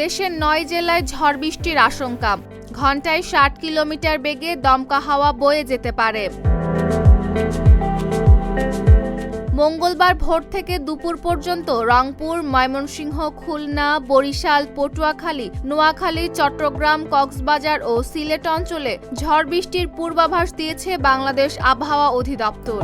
দেশের ৯ জেলায় ঝড় বৃষ্টির আশঙ্কা। ঘণ্টায় ৬০ কিলোমিটার বেগে দমকা হাওয়া বয়ে যেতে পারে। মঙ্গলবার ভোর থেকে দুপুর পর্যন্ত রংপুর, ময়মনসিংহ, খুলনা, বরিশাল, পটুয়াখালী, নোয়াখালী, চট্টগ্রাম, কক্সবাজার ও সিলেট অঞ্চলে ঝড় বৃষ্টির পূর্বাভাস দিয়েছে বাংলাদেশ আবহাওয়া অধিদপ্তর।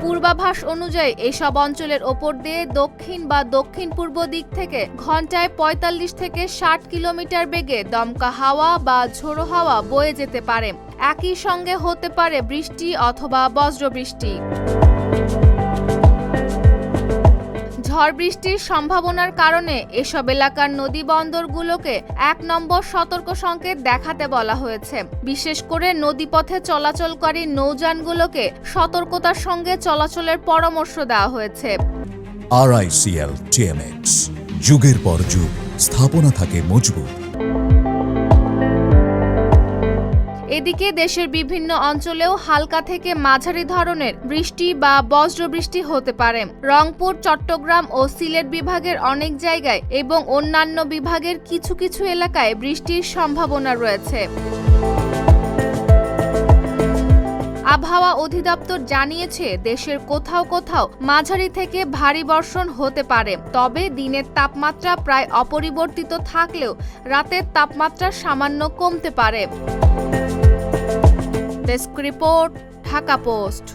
পূর্বাভাস অনুযায়ী এসব অঞ্চলের ওপর দিয়ে দক্ষিণ বা দক্ষিণ পূর্ব দিক থেকে ঘণ্টায় ৪৫ থেকে ৬০ কিলোমিটার বেগে দমকা হাওয়া বা ঝোড়ো হাওয়া বয়ে যেতে পারে। একই সঙ্গে হতে পারে বৃষ্টি অথবা বজ্রবৃষ্টি। ঝড় বৃষ্টির সম্ভাবনার কারণে এসব এলাকার নদী বন্দরগুলোকে ১ নম্বর সতর্ক সংকেত দেখাতে বলা হয়েছে। বিশেষ করে নদীপথে চলাচলকারী নৌযানগুলোকে সতর্কতার সঙ্গে চলাচলের পরামর্শ দেওয়া হয়েছে। RICL TMX, যুগের পর যুগ স্থাপনা থাকে মজবুত। এদিকে দেশের বিভিন্ন অঞ্চলেও হালকা থেকে মাঝারি ধরনের বৃষ্টি বা বজ্রবৃষ্টি হতে পারে। রংপুর, চট্টগ্রাম ও সিলেট বিভাগের অনেক জায়গায় এবং অন্যান্য বিভাগের কিছু কিছু এলাকায় বৃষ্টির সম্ভাবনা রয়েছে। আবহাওয়া অধিদপ্তর জানিয়েছে, দেশের কোথাও কোথাও মাঝারি থেকে ভারী বর্ষণ হতে পারে। তবে দিনের তাপমাত্রা প্রায় অপরিবর্তিত থাকলেও রাতের তাপমাত্রা সামান্য কমতে পারে। Desk report, Dhaka post.